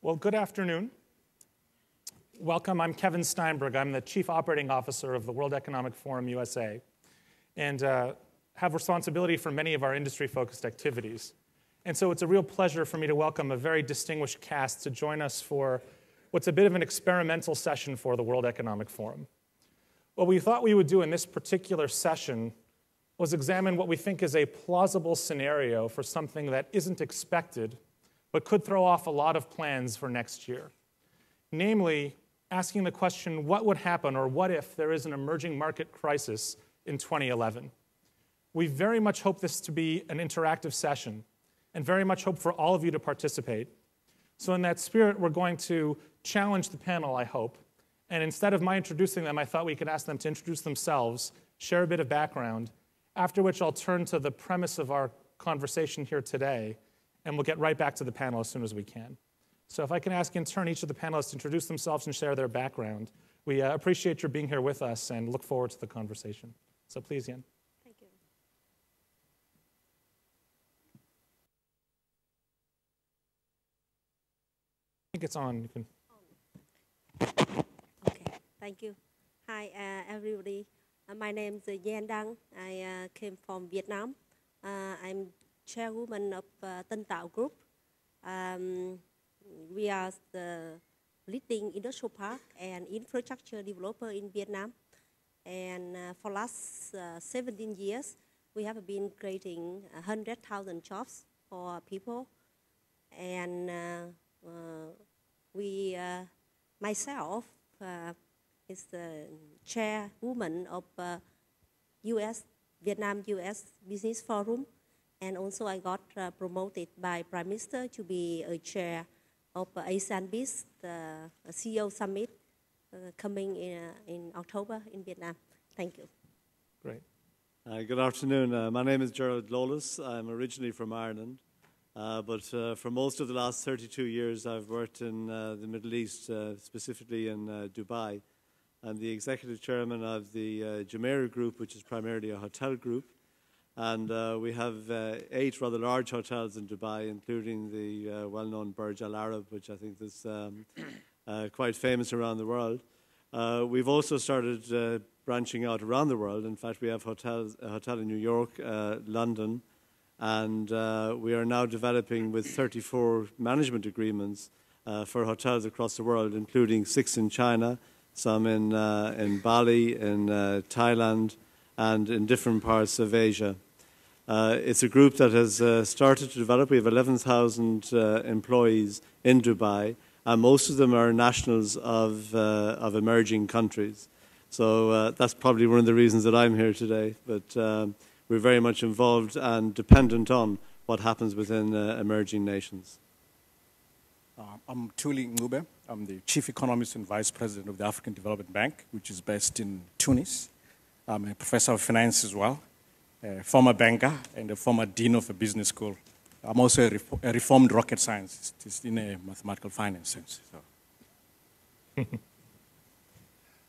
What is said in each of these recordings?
Well, good afternoon. Welcome. I'm Kevin Steinberg. I'm the Chief Operating Officer of the World Economic Forum USA, and have responsibility for many of our industry-focused activities. And so it's a real pleasure for me to welcome a very distinguished cast to join us for what's a bit of an experimental session for the World Economic Forum. What we thought we would do in this particular session was examine what we think is a plausible scenario for something that isn't expected, but could throw off a lot of plans for next year. Namely, asking the question, what would happen or what if there is an emerging market crisis in 2011? We very much hope this to be an interactive session and very much hope for all of you to participate. So in that spirit, we're going to challenge the panel, I hope. And instead of my introducing them, I thought we could ask them to introduce themselves, share a bit of background, after which I'll turn to the premise of our conversation here today, and we'll get right back to the panel as soon as we can. So if I can ask in turn each of the panelists to introduce themselves and share their background. We appreciate your being here with us and look forward to the conversation. So please, Yen. Thank you. I think it's on. You can. Okay, thank you. Hi, everybody. My name is Yen Dang. I came from Vietnam. I'm chairwoman of Tân Tạo Group. We are the leading industrial park and infrastructure developer in Vietnam. And for last 17 years, we have been creating 100,000 jobs for people. And myself is the chairwoman of Vietnam-US Business Forum. And also I got promoted by Prime Minister to be a chair of ASEAN-BIZ, the CEO Summit coming in October in Vietnam. Thank you. Great. Good afternoon. My name is Gerald Lawless. I'm originally from Ireland, but for most of the last 32 years I've worked in the Middle East, specifically in Dubai. I'm the executive chairman of the Jumeirah group, which is primarily a hotel group. And we have 8 rather large hotels in Dubai, including the well-known Burj Al Arab, which I think is quite famous around the world. We've also started branching out around the world. In fact, we have a hotel in New York, London, and we are now developing with 34 management agreements for hotels across the world, including 6 in China, some in Bali, in Thailand, and in different parts of Asia. It's a group that has started to develop. We have 11,000 employees in Dubai, and most of them are nationals of emerging countries. So that's probably one of the reasons that I'm here today. But we're very much involved and dependent on what happens within emerging nations. I'm Mthuli Ncube. I'm the Chief Economist and Vice President of the African Development Bank, which is based in Tunis. I'm a professor of finance as well, a former banker and a former dean of a business school. I'm also a reformed rocket scientist in a mathematical finance sense. So.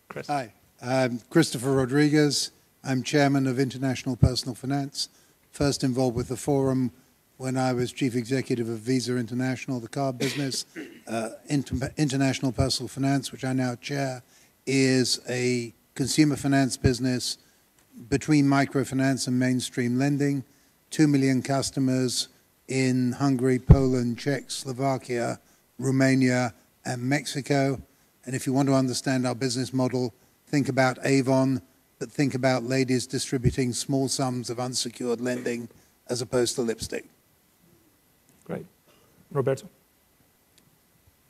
Chris. Hi, I'm Christopher Rodriguez. I'm chairman of International Personal Finance, first involved with the forum when I was chief executive of Visa International, the card business. International Personal Finance, which I now chair, is a consumer finance business between microfinance and mainstream lending, 2 million customers in Hungary, Poland, Czech, Slovakia, Romania, and Mexico. And if you want to understand our business model, think about Avon, but think about ladies distributing small sums of unsecured lending as opposed to lipstick. Great. Roberto?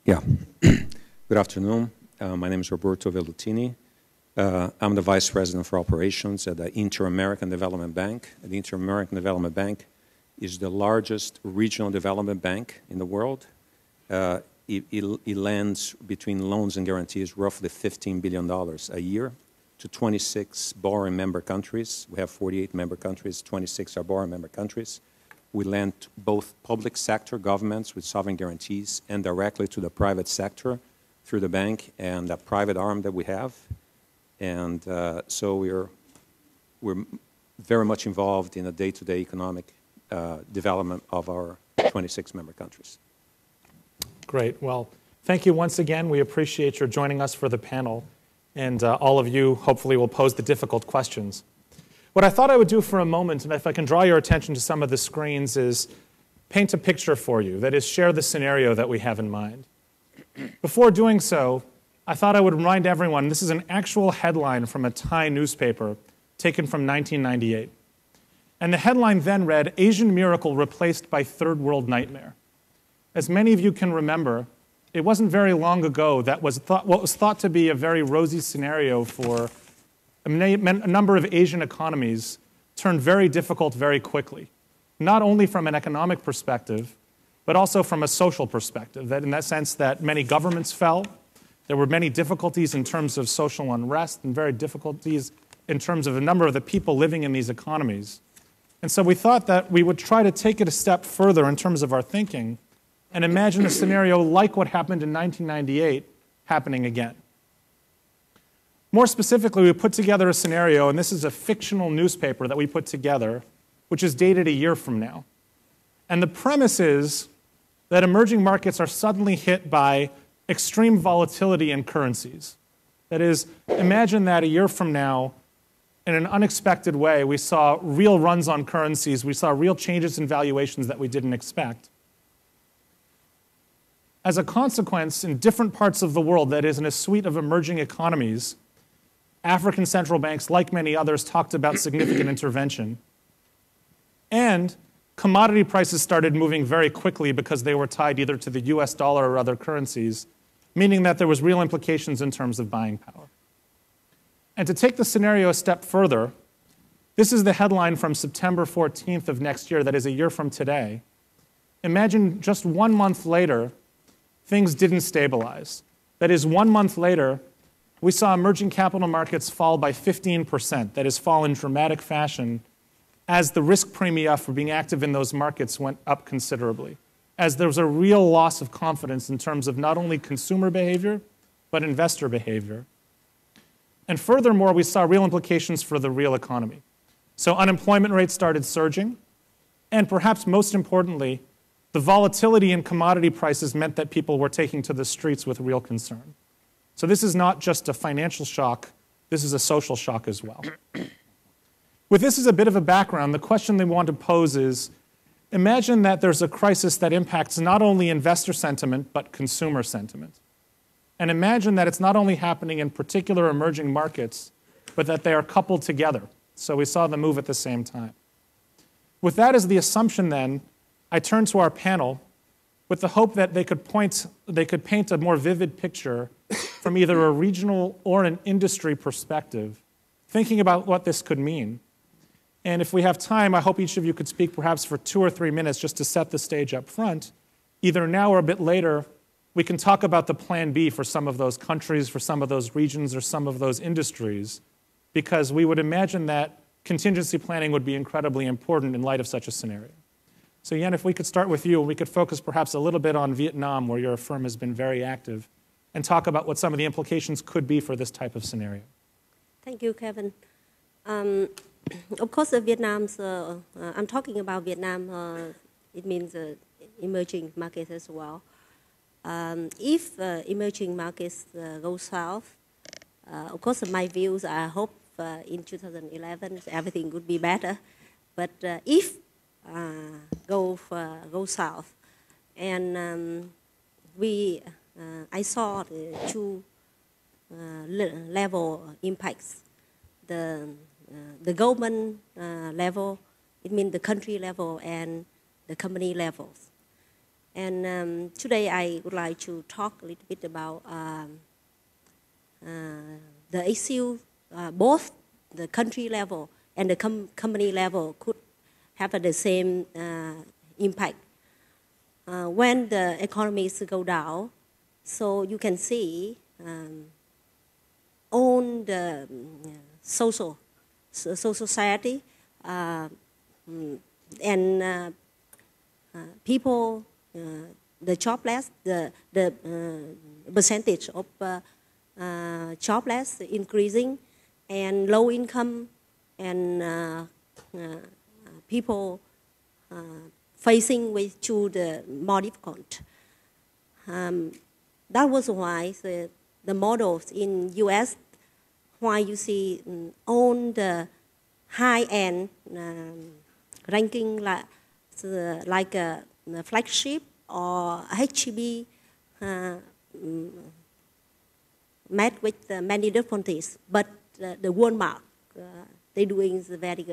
Yeah. Good afternoon. My name is Roberto Vellutini. I'm the Vice President for Operations at the Inter-American Development Bank. The Inter-American Development Bank is the largest regional development bank in the world. It lends between loans and guarantees roughly $15 billion a year to 26 borrowing member countries. We have 48 member countries, 26 are borrowing member countries. We lend to both public sector governments with sovereign guarantees and directly to the private sector through the bank and the private arm that we have. And so we're very much involved in the day-to-day economic development of our 26 member countries. Great. Well, thank you once again. We appreciate your joining us for the panel. And all of you hopefully will pose the difficult questions. What I thought I would do for a moment, and if I can draw your attention to some of the screens, is paint a picture for you. That is, share the scenario that we have in mind. Before doing so, I thought I would remind everyone this is an actual headline from a Thai newspaper taken from 1998. And the headline then read, "Asian Miracle Replaced by Third World Nightmare." As many of you can remember, it wasn't very long ago that what was thought to be a very rosy scenario for a number of Asian economies turned very difficult very quickly, not only from an economic perspective, but also from a social perspective, that in that sense that many governments fell, there were many difficulties in terms of social unrest and very difficulties in terms of a number of the people living in these economies. And so we thought that we would try to take it a step further in terms of our thinking and imagine a scenario like what happened in 1998 happening again. More specifically, we put together a scenario, and this is a fictional newspaper that we put together, which is dated a year from now. And the premise is that emerging markets are suddenly hit by extreme volatility in currencies. That is, imagine that a year from now, in an unexpected way, we saw real runs on currencies, we saw real changes in valuations that we didn't expect. As a consequence, in different parts of the world, that is, in a suite of emerging economies, African central banks, like many others, talked about significant intervention. And commodity prices started moving very quickly because they were tied either to the US dollar or other currencies, meaning that there was real implications in terms of buying power. And to take the scenario a step further, this is the headline from September 14th of next year, that is a year from today. Imagine just 1 month later, things didn't stabilize. That is, 1 month later, we saw emerging capital markets fall by 15%, that is, fall in dramatic fashion, as the risk premia for being active in those markets went up considerably, as there was a real loss of confidence in terms of not only consumer behavior, but investor behavior. And furthermore, we saw real implications for the real economy. So unemployment rates started surging, and perhaps most importantly, the volatility in commodity prices meant that people were taking to the streets with real concern. So this is not just a financial shock, this is a social shock as well. With this as a bit of a background, the question they want to pose is, imagine that there's a crisis that impacts not only investor sentiment, but consumer sentiment. And imagine that it's not only happening in particular emerging markets, but that they are coupled together. So we saw them move at the same time. With that as the assumption then, I turn to our panel with the hope that they could paint a more vivid picture from either a regional or an industry perspective, thinking about what this could mean. And if we have time, I hope each of you could speak perhaps for 2 or 3 minutes just to set the stage up front. Either now or a bit later, we can talk about the plan B for some of those countries, for some of those regions, or some of those industries, because we would imagine that contingency planning would be incredibly important in light of such a scenario. So Yen, if we could start with you, we could focus perhaps a little bit on Vietnam, where your firm has been very active, and talk about what some of the implications could be for this type of scenario. Thank you, Kevin. Of course, Vietnam's, I'm talking about Vietnam, it means emerging markets as well. If emerging markets go south, of course, my views, I hope in 2011 everything would be better. But if go south, and I saw the two level impacts. The government level, it means the country level and the company levels. And today I would like to talk a little bit about the issue, both the country level and the company level could have the same impact. When the economies go down, so you can see on the society and people, the jobless, the percentage of jobless increasing, and low income and people facing with to the more difficult. That was why the models in US, why you see on the high-end ranking like a flagship or HGB met with many difficulties, but the Walmart, they're doing a very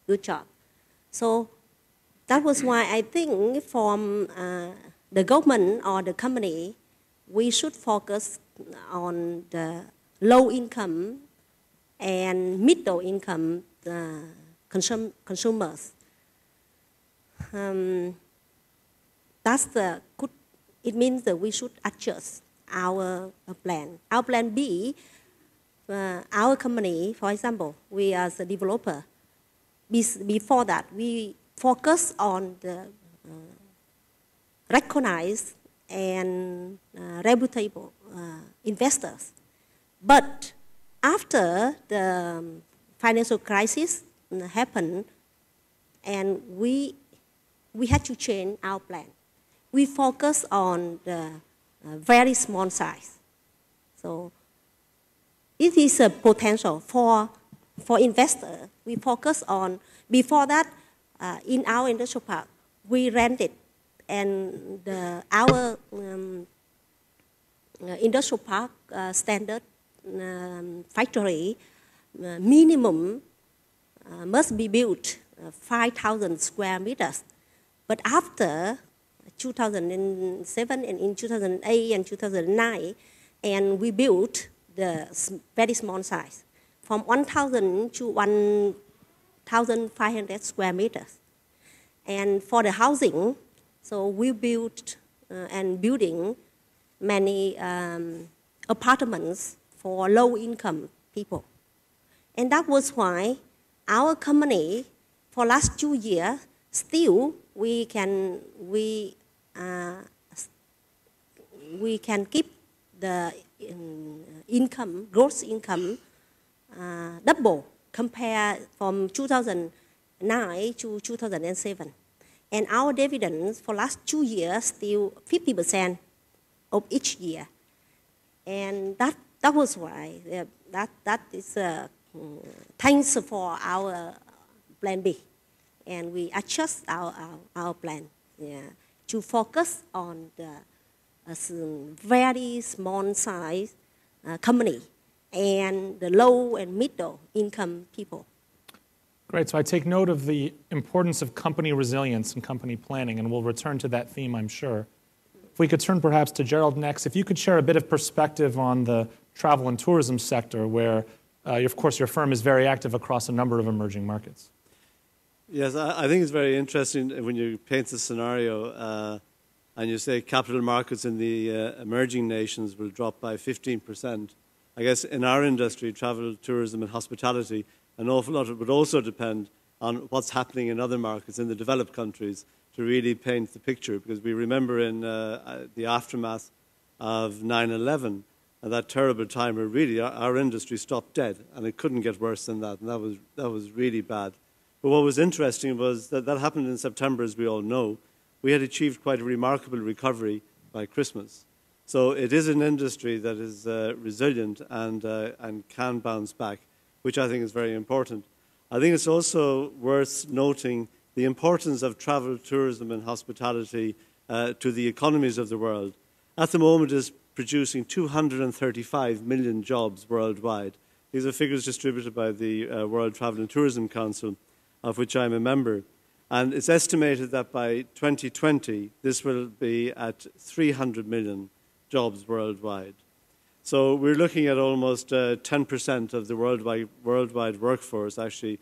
good job. So that was why I think from the government or the company, we should focus on the low income and middle income consumers. That's the good. It means that we should adjust our plan. Our plan B, our company, for example, we as a developer, before that, we focus on the recognized and reputable investors. But after the financial crisis happened, and we had to change our plan. We focus on the very small size. So it is a potential for investor. We focus on, before that, in our industrial park, we rented, and our industrial park standard factory minimum must be built 5,000 square meters. But after 2007 and in 2008 and 2009, and we built the very small size, from 1,000 to 1,500 square meters. And for the housing, so we built and building many apartments for low-income people. And that was why our company, for last 2 years, still we can keep the income, gross income, double compared from 2009 to 2007. And our dividends for last 2 years still 50% of each year. And that was why, that is thanks for our plan B. And we adjust our plan to focus on the very small size company and the low and middle income people. Great, so I take note of the importance of company resilience and company planning, and we'll return to that theme, I'm sure. If we could turn perhaps to Gerald next, if you could share a bit of perspective on the travel and tourism sector, where, of course, your firm is very active across a number of emerging markets. Yes, I think it's very interesting when you paint the scenario and you say capital markets in the emerging nations will drop by 15%. I guess in our industry, travel, tourism and hospitality, an awful lot of it would also depend on what's happening in other markets in the developed countries to really paint the picture, because we remember in the aftermath of 9/11, and that terrible time where really our industry stopped dead, and it couldn't get worse than that, and that was really bad. But what was interesting was that happened in September, as we all know. We had achieved quite a remarkable recovery by Christmas. So it is an industry that is resilient and can bounce back, which I think is very important. I think it's also worth noting the importance of travel, tourism and hospitality to the economies of the world. At the moment, it's producing 235 million jobs worldwide. These are figures distributed by the World Travel and Tourism Council, of which I'm a member. And it's estimated that by 2020, this will be at 300 million jobs worldwide. So we're looking at almost 10% of the worldwide workforce actually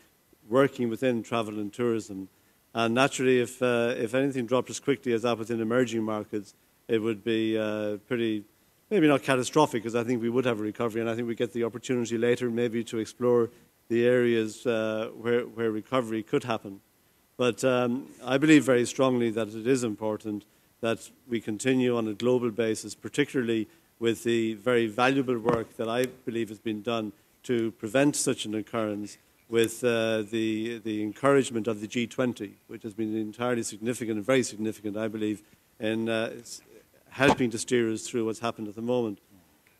working within travel and tourism. And naturally, if anything dropped as quickly as that within emerging markets, it would be pretty, maybe not catastrophic, because I think we would have a recovery, and I think we get the opportunity later maybe to explore the areas where recovery could happen. But I believe very strongly that it is important that we continue on a global basis, particularly with the very valuable work that I believe has been done to prevent such an occurrence with the encouragement of the G20, which has been entirely significant and very significant, I believe, in helping to steer us through what's happened at the moment.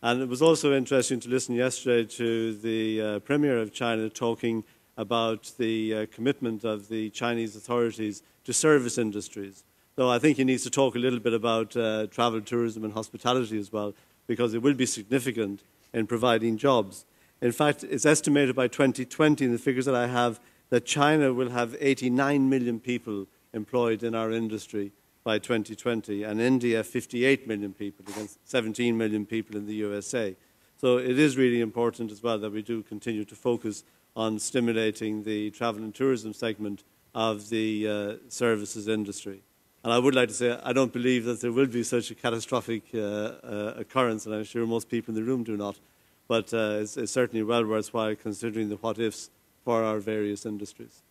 And it was also interesting to listen yesterday to the Premier of China talking about the commitment of the Chinese authorities to service industries. Though I think he needs to talk a little bit about travel, tourism and hospitality as well, because it will be significant in providing jobs. In fact, it's estimated by 2020, in the figures that I have, that China will have 89 million people employed in our industry by 2020, and India 58 million people against 17 million people in the USA. So it is really important as well that we do continue to focus on stimulating the travel and tourism segment of the services industry. And I would like to say I don't believe that there will be such a catastrophic occurrence, and I'm sure most people in the room do not. But it's certainly well worthwhile considering the what-ifs for our various industries.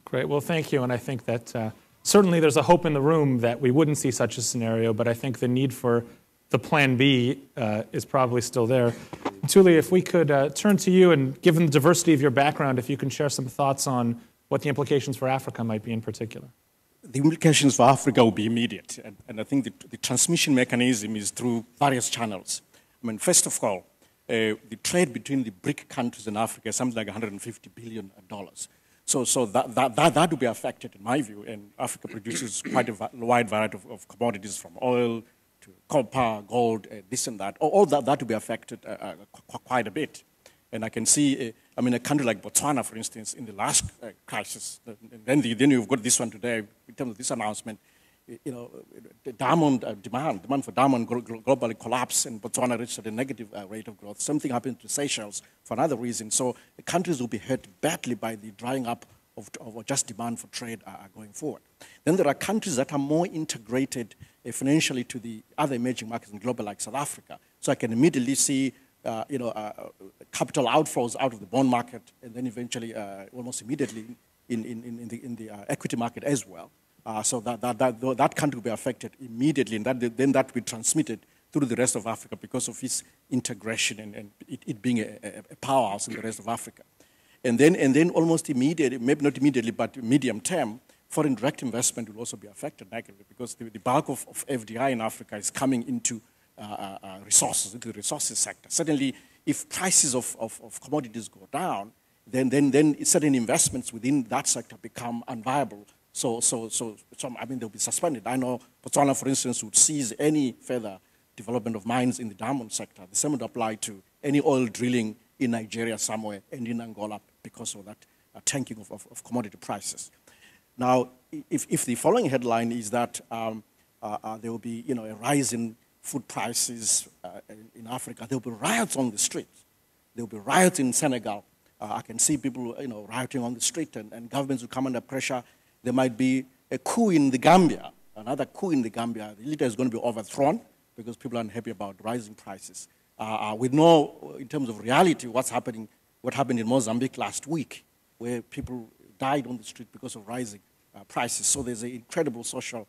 Great. Well, thank you. And I think that certainly there's a hope in the room that we wouldn't see such a scenario, but I think the need for the plan B is probably still there. Mthuli, if we could turn to you, and given the diversity of your background, if you can share some thoughts on what the implications for Africa might be in particular. The implications for Africa will be immediate, and I think the transmission mechanism is through various channels. I mean, first of all, the trade between the BRIC countries in Africa is something like $150 billion. So that will be affected, in my view, and Africa produces quite a wide variety of commodities, from oil to copper, gold, this and that. All that will be affected quite a bit. And I can see, I mean, a country like Botswana, for instance, in the last crisis, and then you've got this one today, in terms of this announcement, you know, the demand for diamond globally collapsed, and Botswana reached a negative rate of growth. Something happened to Seychelles for another reason. So the countries will be hurt badly by the drying up of just demand for trade going forward. Then there are countries that are more integrated financially to the other emerging markets in global, like South Africa. So I can immediately see capital outflows out of the bond market, and then eventually, almost immediately, in the equity market as well. So that country will be affected immediately, and then that will be transmitted through the rest of Africa because of its integration and it being a powerhouse in the rest of Africa. And then almost immediately, maybe not immediately, but medium term, foreign direct investment will also be affected negatively because the bulk of FDI in Africa is coming into resources, into the resources sector. Certainly, if prices of commodities go down, then certain investments within that sector become unviable. So I mean, they'll be suspended. I know Botswana, for instance, would seize any further development of mines in the diamond sector. The same would apply to any oil drilling in Nigeria somewhere and in Angola because of that tanking of commodity prices. Now, if the following headline is that there will be a rise in food prices in Africa, there will be riots on the streets. There will be riots in Senegal. I can see people rioting on the street, and governments will come under pressure. There might be a coup in the Gambia, another coup in the Gambia. The leader is going to be overthrown because people are unhappy about rising prices. We know, in terms of reality, what happened in Mozambique last week, where people died on the street because of rising prices. So there's an incredible social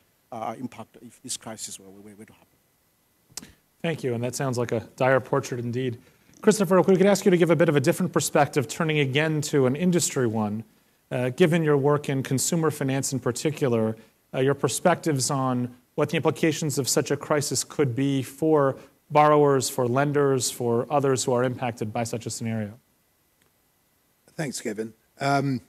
impact if this crisis were to happen. Thank you, and that sounds like a dire portrait indeed. Christopher, if we could ask you to give a bit of a different perspective, turning again to an industry one. Given your work in consumer finance in particular, your perspectives on what the implications of such a crisis could be for borrowers, for lenders, for others who are impacted by such a scenario. Thanks, Kevin. I'm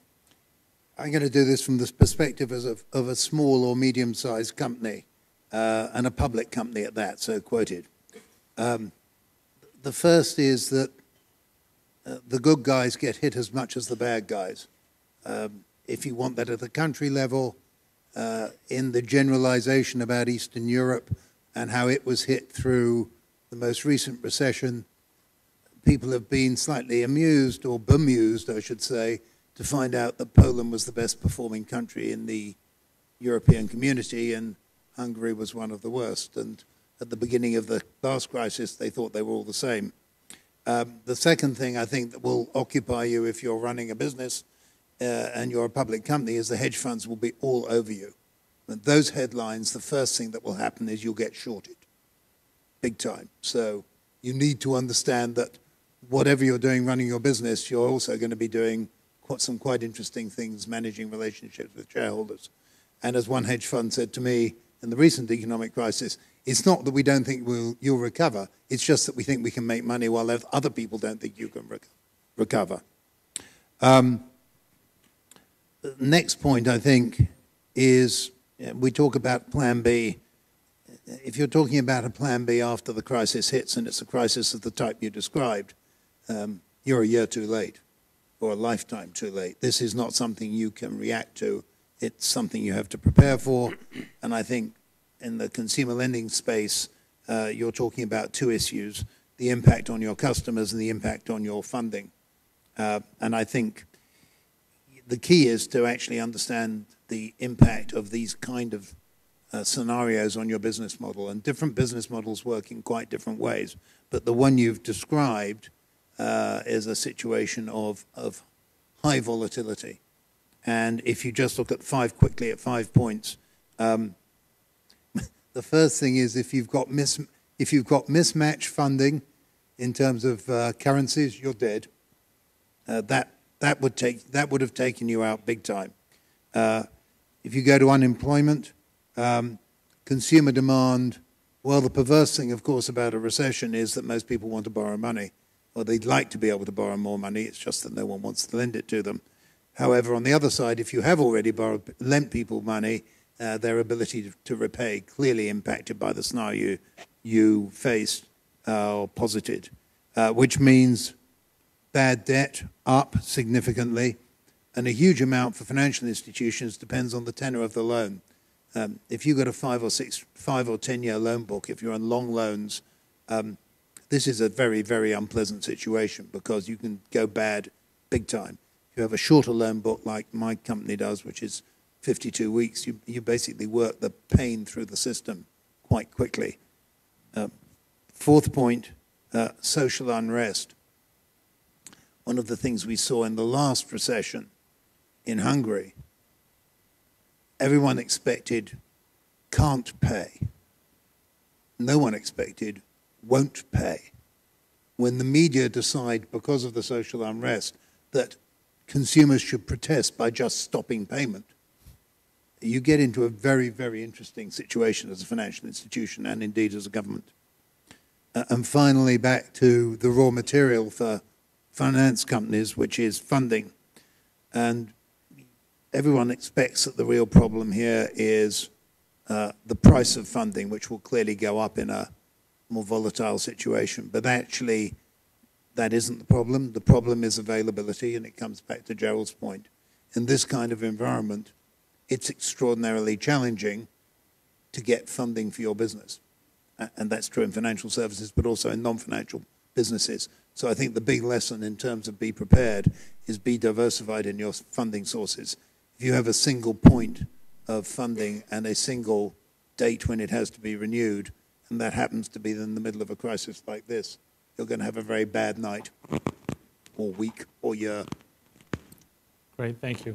going to do this from the perspective of a small or medium-sized company, and a public company at that, so quoted. The first is that the good guys get hit as much as the bad guys. If you want that at the country level, in the generalization about Eastern Europe and how it was hit through the most recent recession, people have been slightly amused, or bemused, I should say, to find out that Poland was the best performing country in the European community and Hungary was one of the worst. And at the beginning of the last crisis, they thought they were all the same. The second thing I think that will occupy you if you're running a business and you're a public company is the hedge funds will be all over you. And those headlines, the first thing that will happen is you'll get shorted, big time. So you need to understand that whatever you're doing running your business, you're also going to be doing some quite interesting things managing relationships with shareholders. And as one hedge fund said to me in the recent economic crisis, it's not that we don't think you'll recover, it's just that we think we can make money while other people don't think you can recover. The next point, I think, is we talk about Plan B. If you're talking about a Plan B after the crisis hits, and it's a crisis of the type you described, you're a year too late, or a lifetime too late. This is not something you can react to. It's something you have to prepare for. And I think in the consumer lending space, you're talking about two issues, the impact on your customers and the impact on your funding. And I think the key is to actually understand the impact of these kind of scenarios on your business model. And different business models work in quite different ways. But the one you've described is a situation of high volatility. And if you just look at quickly at 5 points, the first thing is if you've got mismatched funding in terms of currencies, you're dead. That would have taken you out big time. If you go to unemployment, consumer demand, well, the perverse thing, of course, about a recession is that most people want to borrow money, or they'd like to be able to borrow more money. It's just that no one wants to lend it to them. However, on the other side, if you have already lent people money, their ability to repay clearly impacted by the scenario you faced or posited, which means bad debt up significantly, and a huge amount for financial institutions depends on the tenor of the loan. If you've got a 5 or 10 year loan book, if you're on long loans, this is a very, very unpleasant situation because you can go bad big time. If you have a shorter loan book like my company does, which is 52 weeks, you basically work the pain through the system quite quickly. Fourth point, social unrest. One of the things we saw in the last recession in Hungary, everyone expected can't pay. No one expected won't pay. When the media decide, because of the social unrest, that consumers should protest by just stopping payment, you get into a very, very interesting situation as a financial institution and indeed as a government. And finally, back to the raw material for finance companies, which is funding. And everyone expects that the real problem here is the price of funding, which will clearly go up in a more volatile situation. But actually, that isn't the problem. The problem is availability, and it comes back to Gerald's point. In this kind of environment, it's extraordinarily challenging to get funding for your business. And that's true in financial services, but also in non-financial businesses. So I think the big lesson in terms of be prepared is be diversified in your funding sources. If you have a single point of funding and a single date when it has to be renewed, and that happens to be in the middle of a crisis like this, you're going to have a very bad night, or week, or year. Great, thank you.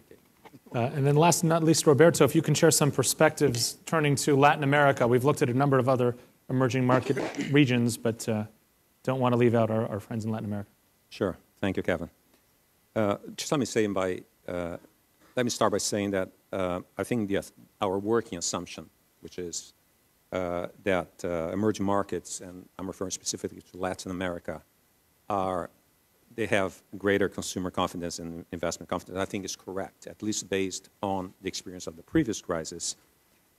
And then last but not least, Roberto, if you can share some perspectives turning to Latin America. We've looked at a number of other emerging market regions, but don't want to leave out our friends in Latin America. Sure. Thank you, Kevin. Just let me start by saying that I think our working assumption, which is that emerging markets, and I'm referring specifically to Latin America, they have greater consumer confidence and investment confidence, I think is correct, at least based on the experience of the previous crisis.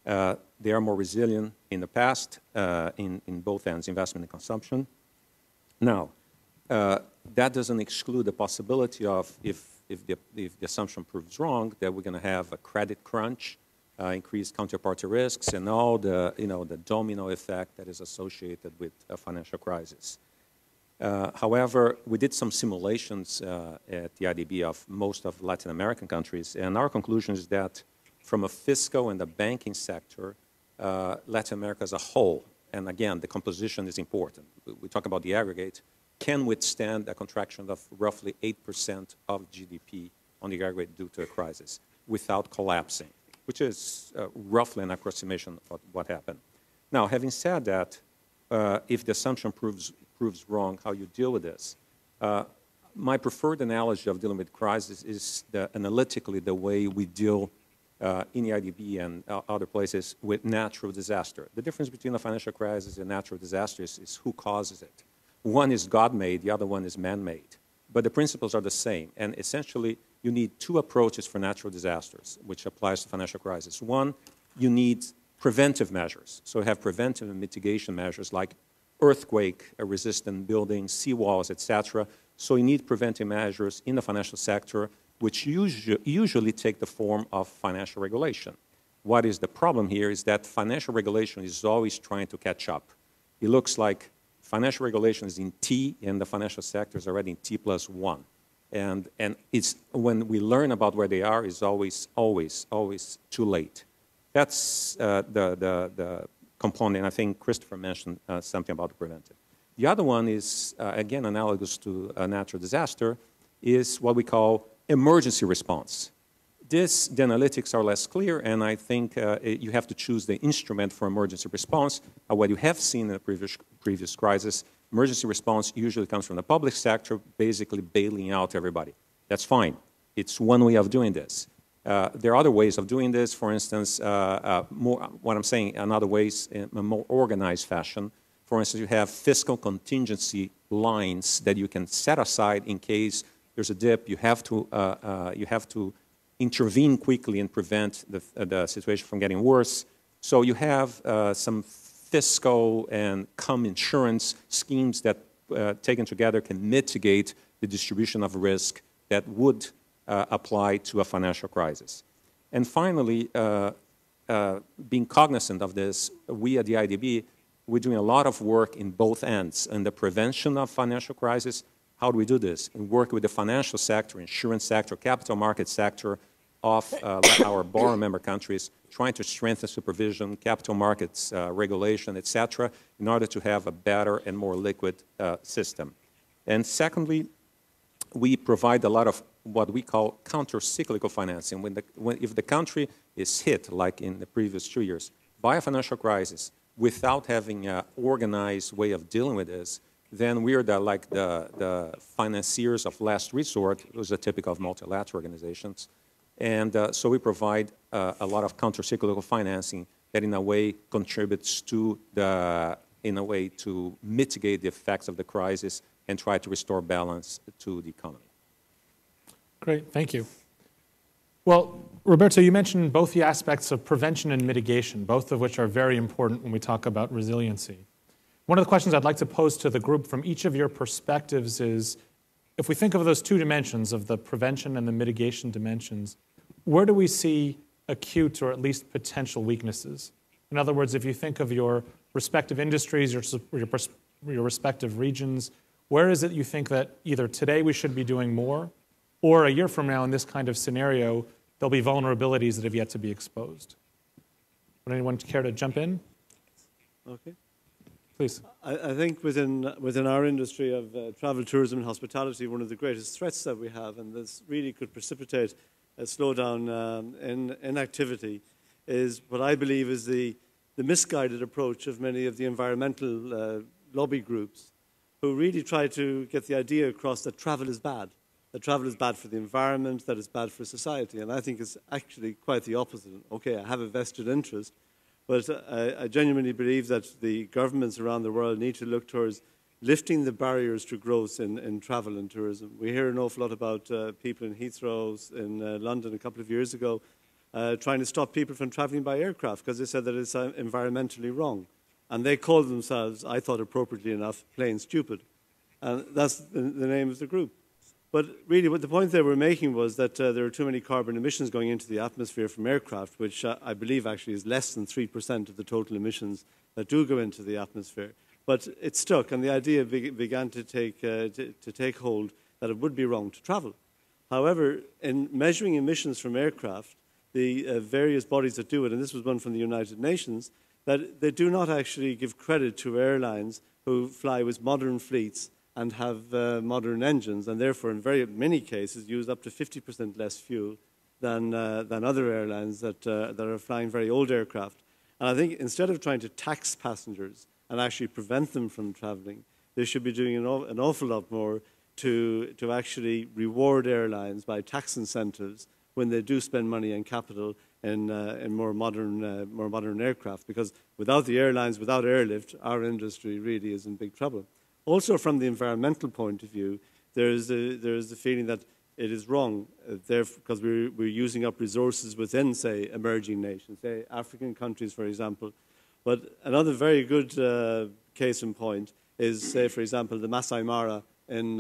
They are more resilient in the past in both ends, investment and consumption. Now, that doesn't exclude the possibility of, if the assumption proves wrong, that we're going to have a credit crunch, increased counterparty risks, and all the, the domino effect that is associated with a financial crisis. However, we did some simulations at the AfDB of most of Latin American countries, and our conclusion is that from a fiscal and the banking sector, Latin America as a whole, and again, the composition is important. We talk about the aggregate, can withstand a contraction of roughly 8% of GDP on the aggregate due to a crisis without collapsing, which is roughly an approximation of what happened. Now, having said that, if the assumption proves wrong, how you deal with this, my preferred analogy of dealing with crisis is analytically the way we deal in the AfDB and other places with natural disaster. The difference between a financial crisis and natural disaster is who causes it. One is God-made, the other one is man-made. But the principles are the same. And essentially, you need two approaches for natural disasters, which applies to financial crisis. One, you need preventive measures. So you have preventive and mitigation measures like earthquake-resistant buildings, seawalls, etc. So you need preventive measures in the financial sector, which usually take the form of financial regulation. What is the problem here is that financial regulation is always trying to catch up. It looks like financial regulation is in T, and the financial sector is already in T+1. And it's, when we learn about where they are, it's always too late. That's the component. I think Christopher mentioned something about the preventive. The other one is, again, analogous to a natural disaster, is what we call emergency response. The analytics are less clear, and I think you have to choose the instrument for emergency response. What you have seen in the previous crisis, emergency response usually comes from the public sector, basically bailing out everybody. That's fine. It's one way of doing this. There are other ways of doing this. For instance, what I'm saying, in other ways, in a more organized fashion. For instance, you have fiscal contingency lines that you can set aside in case there's a dip. You have to intervene quickly and prevent the situation from getting worse. So you have some fiscal and insurance schemes that, taken together, can mitigate the distribution of risk that would apply to a financial crisis. And finally, being cognizant of this, we at the AfDB, we're doing a lot of work in both ends, in the prevention of financial crisis. How do we do this? And work with the financial sector, insurance sector, capital market sector of our borrower member countries, trying to strengthen supervision, capital markets regulation, etc., in order to have a better and more liquid system. And secondly, we provide a lot of what we call counter-cyclical financing. If the country is hit, like in the previous 2 years, by a financial crisis, without having an organized way of dealing with this, then we're like the financiers of last resort, which is typical of multilateral organizations. And so we provide a lot of counter-cyclical financing that in a way contributes to to mitigate the effects of the crisis and try to restore balance to the economy. Great, thank you. Well, Roberto, you mentioned both the aspects of prevention and mitigation, both of which are very important when we talk about resiliency. One of the questions I'd like to pose to the group from each of your perspectives is, if we think of those two dimensions, of the prevention and the mitigation dimensions, where do we see acute or at least potential weaknesses? In other words, if you think of your respective industries, your respective regions, where is it you think that either today we should be doing more, or a year from now in this kind of scenario, there'll be vulnerabilities that have yet to be exposed? Would anyone care to jump in? Okay. Please. I think within our industry of travel, tourism, and hospitality, one of the greatest threats that we have, and this really could precipitate a slowdown in activity, is what I believe is the misguided approach of many of the environmental lobby groups, who really try to get the idea across that travel is bad. That travel is bad for the environment, that it's bad for society. And I think it's actually quite the opposite. Okay, I have a vested interest, but I genuinely believe that the governments around the world need to look towards lifting the barriers to growth in travel and tourism. We hear an awful lot about people in Heathrow in London a couple of years ago trying to stop people from traveling by aircraft because they said that it's environmentally wrong. And they called themselves, I thought appropriately enough, plain stupid. And that's the name of the group. But really, what the point they were making was that there are too many carbon emissions going into the atmosphere from aircraft, which I believe actually is less than 3% of the total emissions that do go into the atmosphere. But it stuck, and the idea began to take hold that it would be wrong to travel. However, in measuring emissions from aircraft, the various bodies that do it, and this was one from the United Nations, that they do not actually give credit to airlines who fly with modern fleets and have modern engines, and therefore in very many cases use up to 50% less fuel than other airlines that are flying very old aircraft. And I think instead of trying to tax passengers and actually prevent them from traveling, they should be doing an awful lot more to actually reward airlines by tax incentives when they do spend money on capital in more modern aircraft. Because without the airlines, without airlift, our industry really is in big trouble. Also, from the environmental point of view, there is the feeling that it is wrong, because we're using up resources within, say, emerging nations, say African countries, for example. But another very good case in point is, say, for example, the Masai Mara in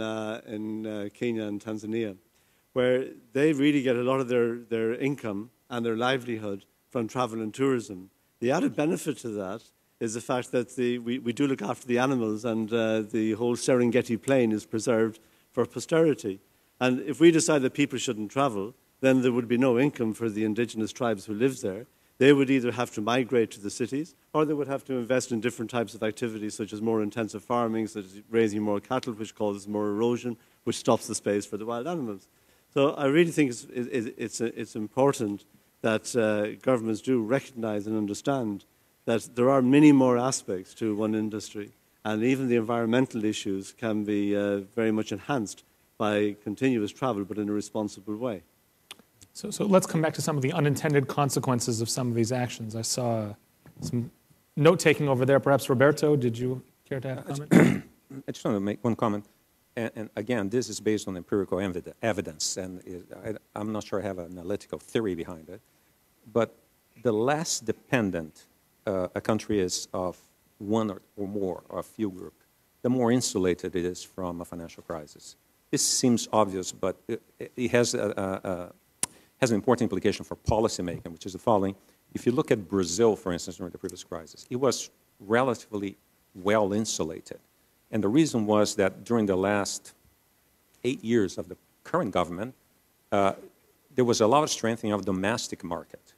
Kenya and Tanzania, where they really get a lot of their income and their livelihood from travel and tourism. The added benefit to that is the fact that we do look after the animals, and the whole Serengeti plain is preserved for posterity. And if we decide that people shouldn't travel, then there would be no income for the indigenous tribes who live there. They would either have to migrate to the cities, or they would have to invest in different types of activities, such as more intensive farming, such as raising more cattle, which causes more erosion, which stops the space for the wild animals. So I really think it's important that governments do recognize and understand that there are many more aspects to one industry, and even the environmental issues can be very much enhanced by continuous travel, but in a responsible way. So let's come back to some of the unintended consequences of some of these actions. I saw some note-taking over there. Perhaps, Roberto, did you care to have a comment? I just want to make one comment. And again, this is based on empirical evidence, and I'm not sure I have an analytical theory behind it. But the less dependent a country is of one or more or a few groups, the more insulated it is from a financial crisis. This seems obvious, but it has an important implication for policymaking, which is the following. If you look at Brazil, for instance, during the previous crisis, it was relatively well insulated. And the reason was that during the last 8 years of the current government, there was a lot of strengthening of the domestic market.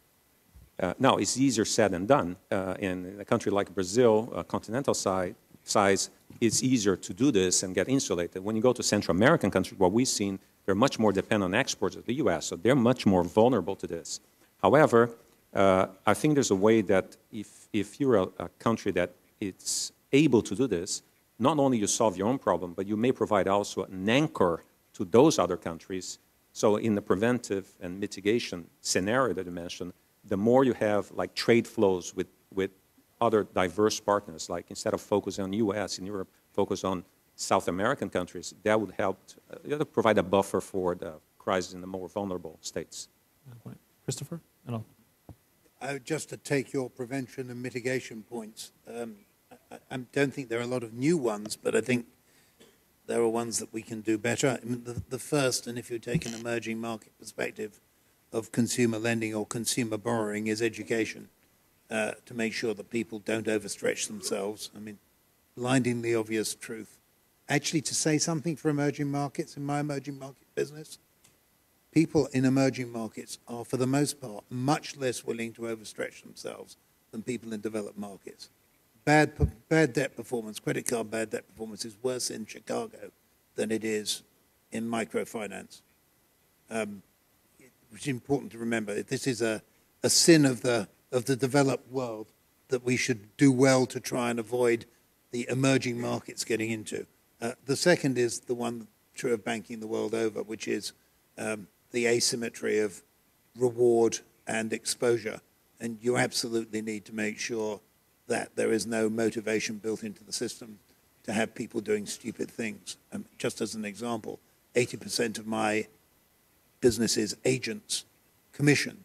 Now, it's easier said than done. In a country like Brazil, continental size, it's easier to do this and get insulated. When you go to Central American countries, what we've seen, they're much more dependent on exports of the U.S., so they're much more vulnerable to this. However, I think there's a way that if you're a country that it's able to do this, not only you solve your own problem, but you may provide also an anchor to those other countries. So in the preventive and mitigation scenario that you mentioned, the more you have like trade flows with other diverse partners, like instead of focusing on the U.S. and Europe, focus on South American countries, that would help provide a buffer for the crisis in the more vulnerable states. Christopher? Just to take your prevention and mitigation points, I don't think there are a lot of new ones, but I think there are ones that we can do better. I mean, the first, and if you take an emerging market perspective of consumer lending or consumer borrowing, is education, to make sure that people don't overstretch themselves. I mean, blindingly obvious truth. Actually, to say something for emerging markets, in my emerging market business, people in emerging markets are, for the most part, much less willing to overstretch themselves than people in developed markets. Bad debt performance, credit card bad debt performance is worse in Chicago than it is in microfinance. It's important to remember that this is a sin of the developed world that we should do well to try and avoid the emerging markets getting into. The second is the one true of banking the world over, which is the asymmetry of reward and exposure. And you absolutely need to make sure that there is no motivation built into the system to have people doing stupid things. Just as an example, 80% of my business's agents' commission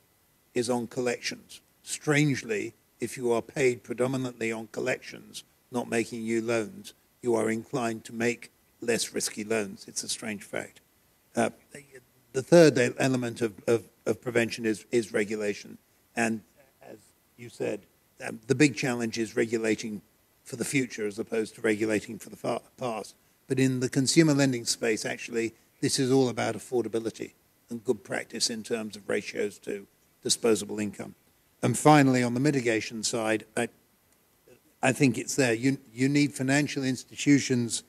is on collections. Strangely, if you are paid predominantly on collections, not making you loans, you are inclined to make less risky loans. It's a strange fact. The third element of prevention is regulation. And as you said, the big challenge is regulating for the future as opposed to regulating for the past. But in the consumer lending space, actually, this is all about affordability and good practice in terms of ratios to disposable income. And finally, on the mitigation side, I think it's there. You need financial institutions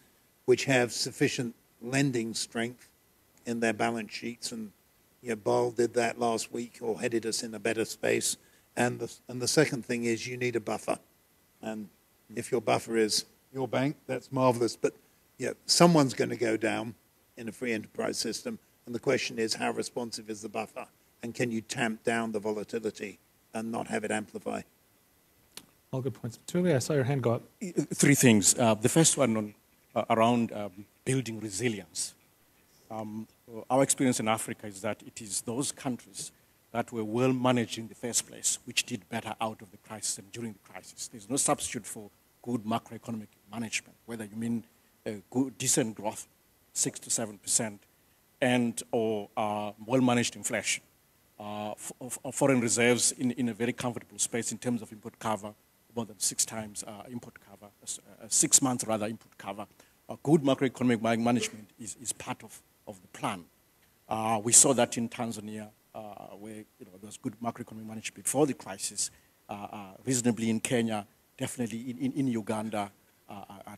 which have sufficient lending strength in their balance sheets, and Ball did that last week, or headed us in a better space. And the second thing is you need a buffer. And if your buffer is your bank, that's marvelous. But someone's going to go down, in a free enterprise system. And the question is, how responsive is the buffer? And can you tamp down the volatility and not have it amplify? All good points. Mthuli, I saw your hand go up. Three things. The first one on, around building resilience. Our experience in Africa is that it is those countries that were well managed in the first place which did better out of the crisis and during the crisis. There's no substitute for good macroeconomic management, whether you mean good, decent growth, 6 to 7%, and or well-managed inflation. Foreign reserves in a very comfortable space in terms of import cover, more than 6 times import cover, 6 months rather import cover. Good macroeconomic management is part of the plan. We saw that in Tanzania, where there was good macroeconomic management before the crisis, reasonably in Kenya, definitely in Uganda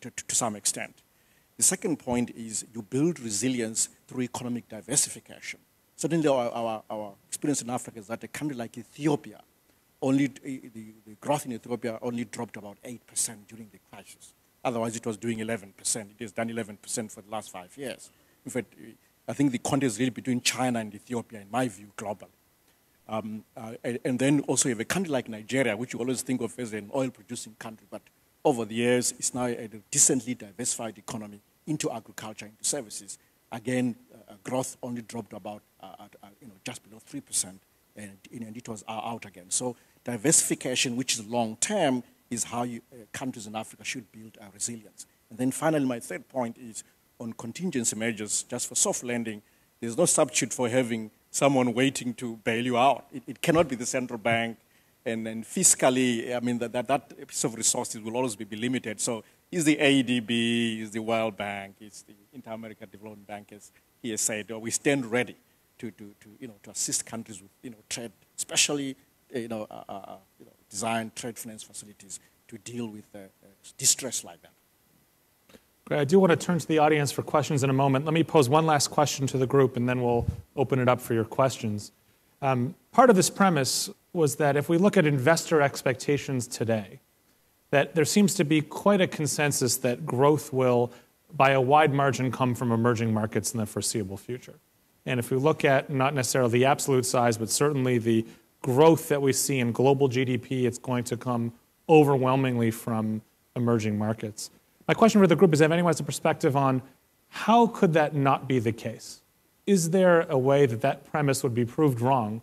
to some extent. The second point is you build resilience through economic diversification. Certainly our experience in Africa is that a country like Ethiopia, only the growth in Ethiopia only dropped about 8% during the crisis. Otherwise, it was doing 11%. It has done 11% for the last 5 years. In fact, I think the contest is really between China and Ethiopia, in my view, globally. And then also you have a country like Nigeria, which you always think of as an oil-producing country, but over the years, it's now a decently diversified economy into agriculture, into services. Again, growth only dropped about just below 3%, and it was out again. So diversification, which is long-term, is how countries in Africa should build resilience. And then finally, my third point is on contingency measures, just for soft lending. There's no substitute for having someone waiting to bail you out. It cannot be the central bank. And then fiscally, I mean, that piece of resources will always be limited. So is the AfDB, is the World Bank, is the Inter-American Development Bank, as he has said, we stand ready to assist countries with trade, especially design trade finance facilities to deal with distress like that. Great. I do want to turn to the audience for questions in a moment. Let me pose one last question to the group, and then we'll open it up for your questions. Part of this premise was that if we look at investor expectations today, that there seems to be quite a consensus that growth will, by a wide margin, come from emerging markets in the foreseeable future. And if we look at not necessarily the absolute size, but certainly the growth that we see in global GDP, it's going to come overwhelmingly from emerging markets. My question for the group is if anyone has a perspective on how could that not be the case? Is there a way that that premise would be proved wrong?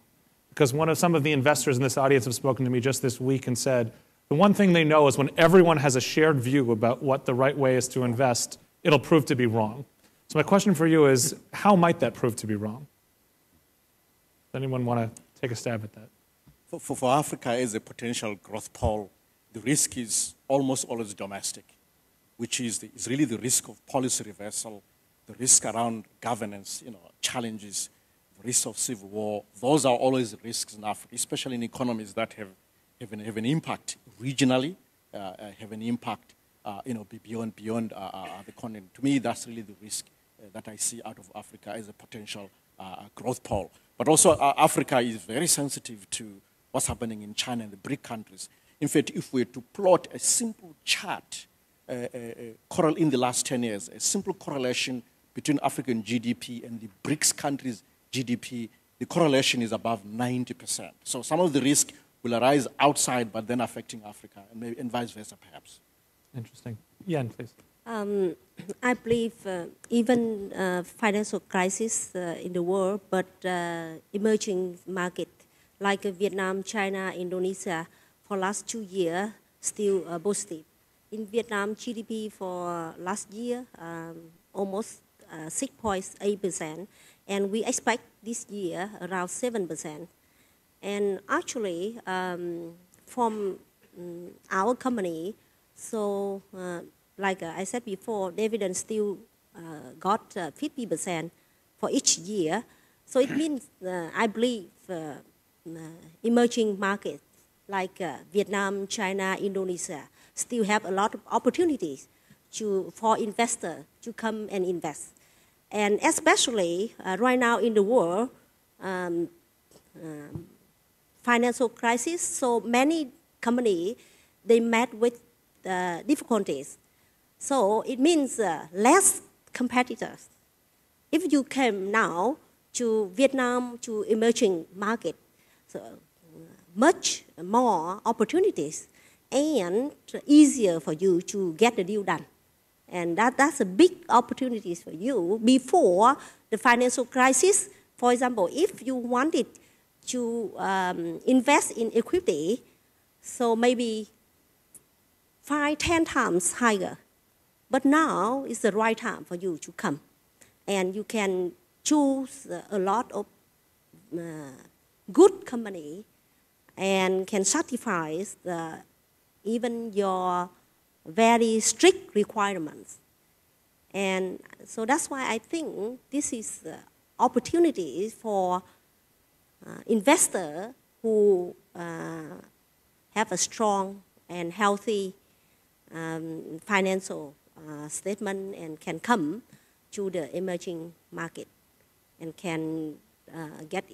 Because some of the investors in this audience have spoken to me just this week and said the one thing they know is when everyone has a shared view about what the right way is to invest, it'll prove to be wrong. So my question for you is, how might that prove to be wrong? Does anyone want to take a stab at that? For Africa as a potential growth pole, the risk is almost always domestic, which is really the risk of policy reversal, the risk around governance, challenges, the risk of civil war. Those are always risks in Africa, especially in economies that have an impact regionally, have an impact, beyond the continent. To me, that's really the risk that I see out of Africa as a potential growth pole. But also, Africa is very sensitive to what's happening in China and the BRIC countries. In fact, if we were to plot a simple chart, in the last 10 years, a simple correlation between African GDP and the BRICS countries' GDP, the correlation is above 90%. So some of the risk will arise outside, but then affecting Africa, and vice versa, perhaps. Interesting. Yen, please. I believe even financial crisis in the world, but emerging market like Vietnam, China, Indonesia, for last 2 years, still positive. In Vietnam, GDP for last year, almost 6.8%, and we expect this year around 7%. And actually, from our company, so like I said before, dividend still got 50% for each year. So it means, I believe, emerging markets like Vietnam, China, Indonesia still have a lot of opportunities for investors to come and invest. And especially right now in the world, financial crisis, so many companies, they met with difficulties. So it means less competitors. if you came now to Vietnam, to emerging market, so much more opportunities and easier for you to get the deal done. And that's a big opportunity for you before the financial crisis. For example, if you wanted to invest in equity, so maybe 5-10 times higher. But now is the right time for you to come. And you can choose a lot of good company and can satisfy even your very strict requirements. And so that's why I think this is opportunity for investors who have a strong and healthy financial statement and can come to the emerging market and can get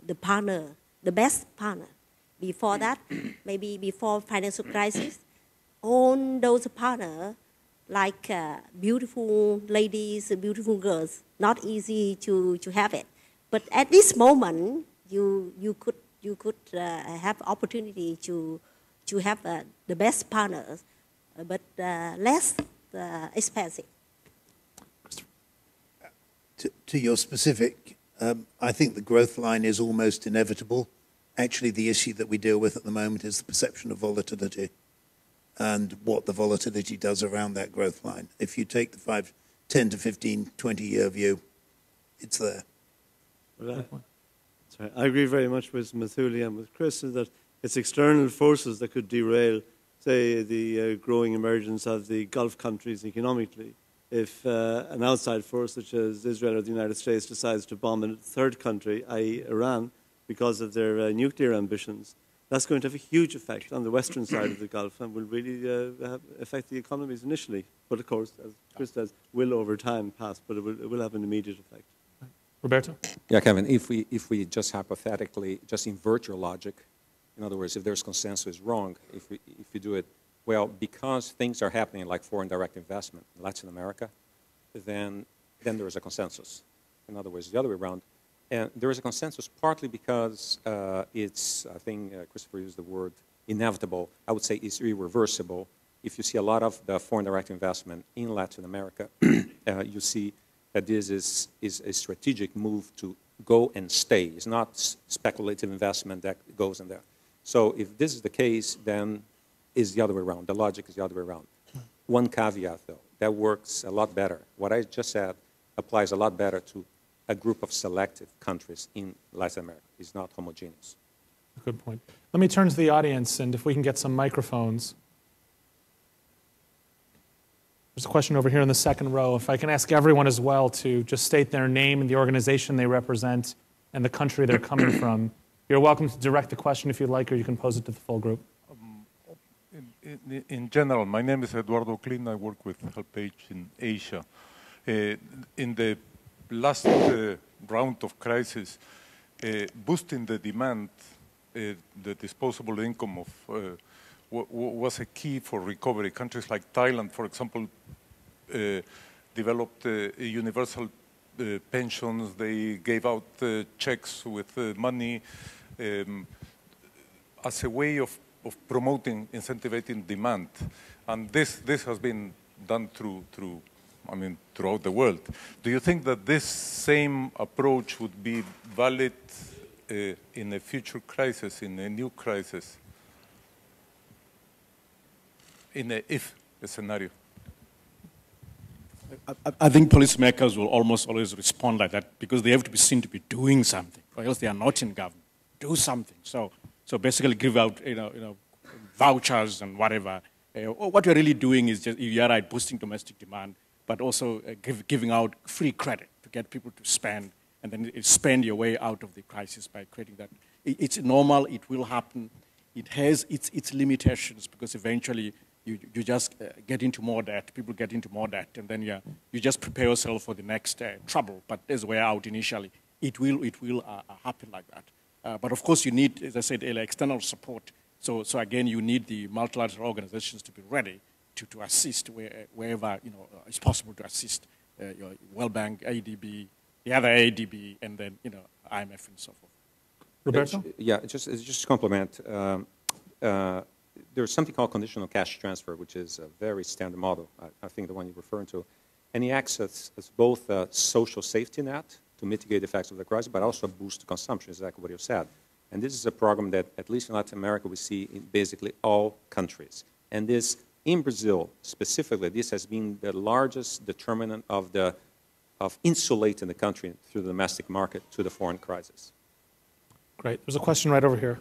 the partner, the best partner. Before that, maybe before financial crisis, all those partners like beautiful ladies, beautiful girls, not easy to have it. But at this moment, you could have opportunity to have the best partners, but less expensive. To your specific, I think the growth line is almost inevitable. Actually, the issue that we deal with at the moment is the perception of volatility and what the volatility does around that growth line. If you take the 10 to 15, 20-year view, it's there. I agree very much with Mthuli and with Chris that it's external forces that could derail, say, the growing emergence of the Gulf countries economically. If an outside force such as Israel or the United States decides to bomb a third country, i.e. Iran, because of their nuclear ambitions, that's going to have a huge effect on the western side of the Gulf and will really affect the economies initially. But of course, as Chris says, will over time pass, but it will have an immediate effect. Roberto? Yeah, Kevin, if we just hypothetically just invert your logic, in other words, if there's consensus wrong, if you do it, well, because things are happening like foreign direct investment in Latin America, then there is a consensus. In other words, the other way around. And there is a consensus partly because it's, I think Christopher used the word inevitable. I would say it's irreversible. If you see a lot of the foreign direct investment in Latin America, you see that this is a strategic move to go and stay. It's not speculative investment that goes in there. So if this is the case, then it's the other way around. The logic is the other way around. One caveat, though, that works a lot better. What I just said applies a lot better to a group of selective countries in Latin America. It's not homogeneous. Good point. Let me turn to the audience, and if we can get some microphones. There's a question over here in the second row. If I can ask everyone as well to just state their name and the organization they represent and the country they're coming from. You're welcome to direct the question if you'd like, or you can pose it to the full group. In general, my name is Eduardo Klein. I work with HelpAge in Asia. In the last round of crisis, boosting the demand, the disposable income of was a key for recovery. Countries like Thailand, for example, developed universal pensions. They gave out checks with money as a way of promoting, incentivizing demand. And this has been done throughout the world. Do you think that this same approach would be valid in a future crisis, in a new crisis, in a if scenario? I think policymakers will almost always respond like that because they have to be seen to be doing something, or else they are not in government. Do something. So basically, give out vouchers and whatever. What you're really doing is just, you're right, boosting domestic demand, but also giving out free credit to get people to spend, and then spend your way out of the crisis by creating that. It's normal. It will happen. It has its limitations because eventually you just get into more debt. People get into more debt, and then you just prepare yourself for the next trouble. But there's a way out initially. It will happen like that. But of course, you need, as I said earlier, external support. So again, you need the multilateral organizations to be ready to assist wherever it's possible to assist your World Bank, ADB, the other ADB, and then IMF and so forth. Roberto? Yeah, just to compliment. There's something called conditional cash transfer, which is a very standard model. I think the one you're referring to. And it acts as both a social safety net to mitigate the effects of the crisis, but also a boost to consumption, exactly what you said. And this is a program that, at least in Latin America, we see in basically all countries. And this, in Brazil specifically, this has been the largest determinant of insulating the country through the domestic market to the foreign crisis. Great. There's a question right over here.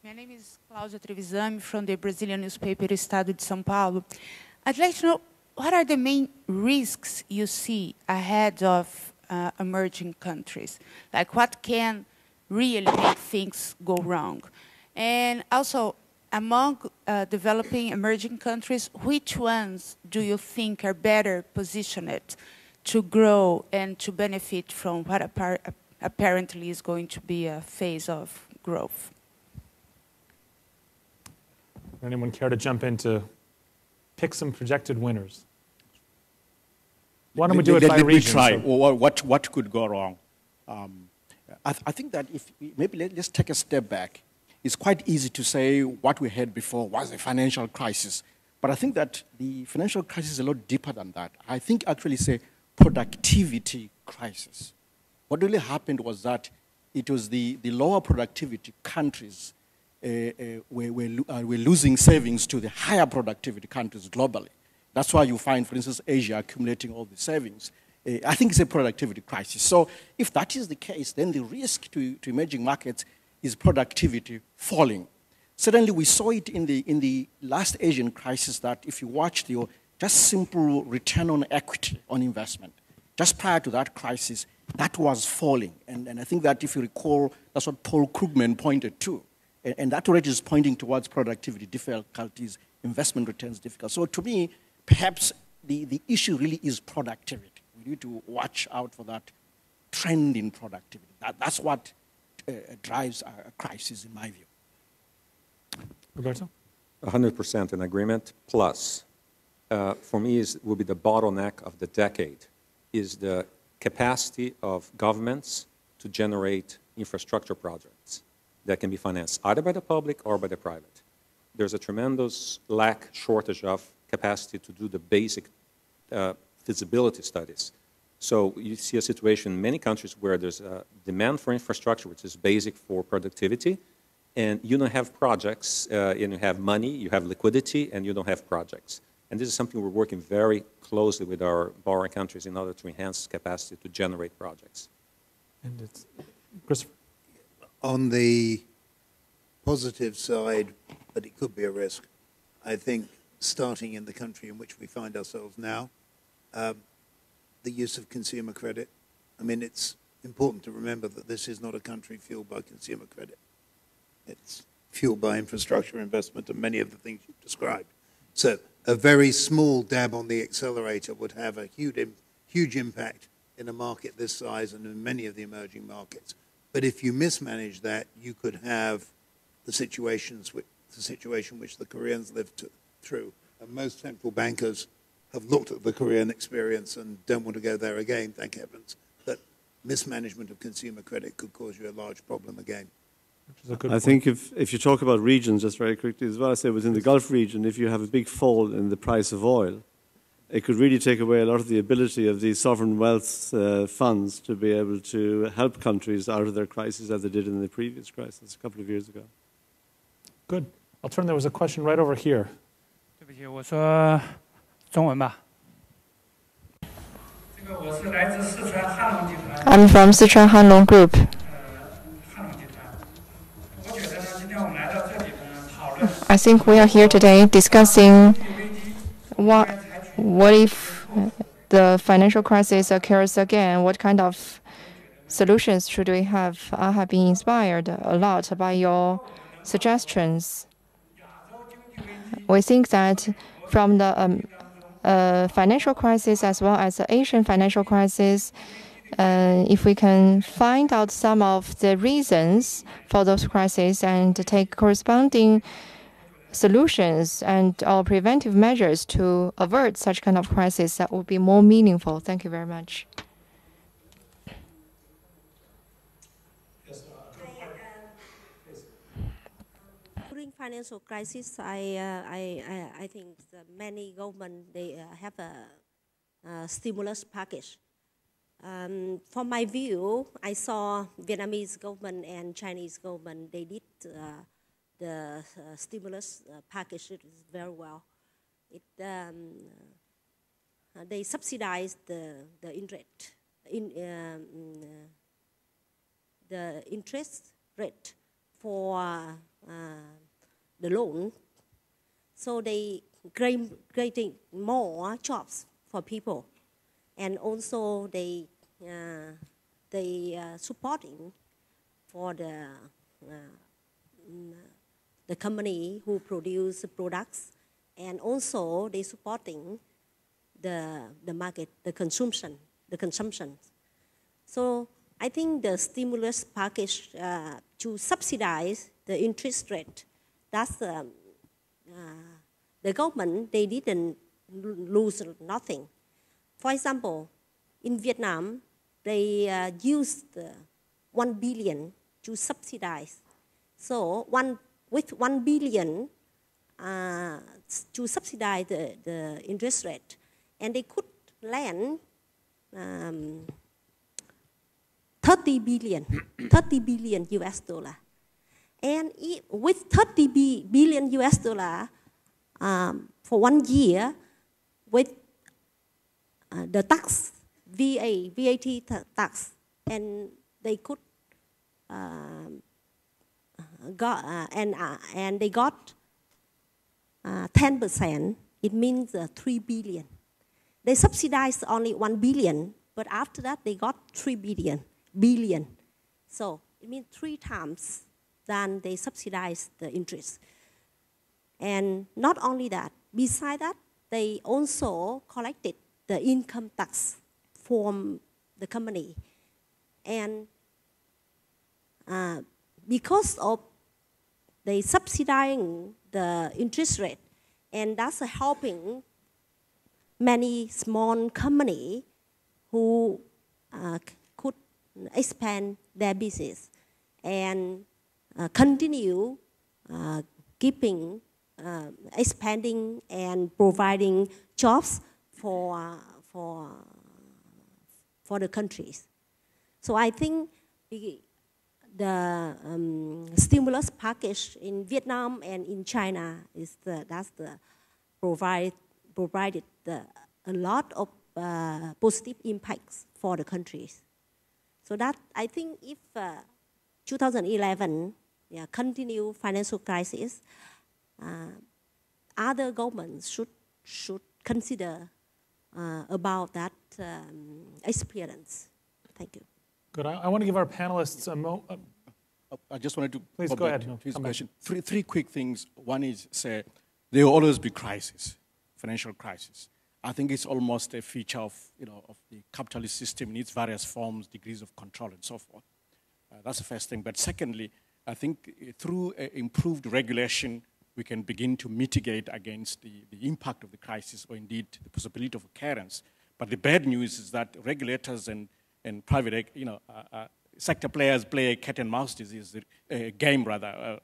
My name is Cláudia Trevisan from the Brazilian newspaper Estado de São Paulo. I'd like to know, what are the main risks you see ahead of emerging countries? Like, what can really make things go wrong? And also, among developing emerging countries, which ones do you think are better positioned to grow and to benefit from what apparently is going to be a phase of growth? Anyone care to jump in to pick some projected winners? Why don't we do it by region? Let me try. What could go wrong? I think that let's take a step back. It's quite easy to say what we had before was a financial crisis. But I think that the financial crisis is a lot deeper than that. I think actually it's a productivity crisis. What really happened was that it was the lower productivity countries were losing savings to the higher productivity countries globally. That's why you find, for instance, Asia accumulating all the savings. I think it's a productivity crisis. So if that is the case, then the risk to emerging markets is productivity falling. Certainly, we saw it in the last Asian crisis that if you watched your just simple return on equity on investment, just prior to that crisis, that was falling. And I think that if you recall, that's what Paul Krugman pointed to. And that already is pointing towards productivity difficulties, investment returns difficult. So to me, perhaps the issue really is productivity. We need to watch out for that trend in productivity. That's what drives a crisis, in my view. Roberto? 100% in agreement. Plus, for me, will be the bottleneck of the decade, is the capacity of governments to generate infrastructure projects that can be financed either by the public or by the private. There's a tremendous shortage of capacity to do the basic feasibility studies. So you see a situation in many countries where there's a demand for infrastructure, which is basic for productivity, and you don't have projects, and you have money, you have liquidity, and you don't have projects. And this is something we're working very closely with our borrowing countries in order to enhance capacity to generate projects. And it's Christopher. On the positive side, but it could be a risk, I think starting in the country in which we find ourselves now, the use of consumer credit. I mean, it's important to remember that this is not a country fueled by consumer credit. It's fueled by infrastructure investment and many of the things you've described. So a very small dab on the accelerator would have a huge impact in a market this size and in many of the emerging markets. But if you mismanage that, you could have the situation which the Koreans lived through. And most central bankers have looked at the Korean experience and don't want to go there again, thank heavens. But mismanagement of consumer credit could cause you a large problem again. I think if you talk about regions, just very quickly as well, I say within the Gulf region, if you have a big fall in the price of oil, it could really take away a lot of the ability of these sovereign wealth funds to be able to help countries out of their crisis as they did in the previous crisis a couple of years ago. Good. I'll turn. There was a question right over here. 对不起，我说中文吧。这个我是来自四川汉龙集团。I'm from Sichuan Hanlong Group. 汉龙集团。我觉得呢，今天我们来到这里呢，讨论。I think we are here today discussing what if the financial crisis occurs again? What kind of solutions should we have? I have been inspired a lot by your suggestions. We think that from the financial crisis as well as the Asian financial crisis, if we can find out some of the reasons for those crises and take corresponding solutions and our preventive measures to avert such kind of crisis that would be more meaningful? Thank you very much. During financial crisis, I think many government they have a stimulus package. From my view, I saw Vietnamese government and Chinese government, they did the stimulus package very well. They subsidized the interest rate for the loan, so they creating more jobs for people. And also they supporting for the company who produce products, and also they supporting the market, the consumption. So I think the stimulus package to subsidize the interest rate, that's the government, they didn't lose nothing. For example, in Vietnam, they used 1 billion to subsidize. So with 1 billion to subsidize the interest rate, and they could lend 30 billion US dollar. And with 30 billion US dollar for 1 year, with the tax, VAT tax, and they could and they got 10%. It means 3 billion. They subsidized only 1 billion, but after that they got 3 billion. So it means 3 times than they subsidized the interest. And not only that, beside that, they also collected the income tax from the company. And because of they subsidizing the interest rate, and that's helping many small companies who could expand their business and continue keeping expanding and providing jobs for the countries. So I think the stimulus package in Vietnam and in China is provided a lot of positive impacts for the countries. So that I think if 2011 continue financial crisis, other governments should consider about that experience. Thank you. Good. I want to give our panelists a moment. I just wanted to please go ahead. His question. Three quick things. One is, say, there will always be crisis, financial crisis. I think it's almost a feature of the capitalist system in its various forms, degrees of control, and so forth. That's the first thing. But secondly, I think through improved regulation, we can begin to mitigate against the impact of the crisis, or indeed the possibility of occurrence. But the bad news is that regulators and private, sector players play a cat and mouse disease game, rather.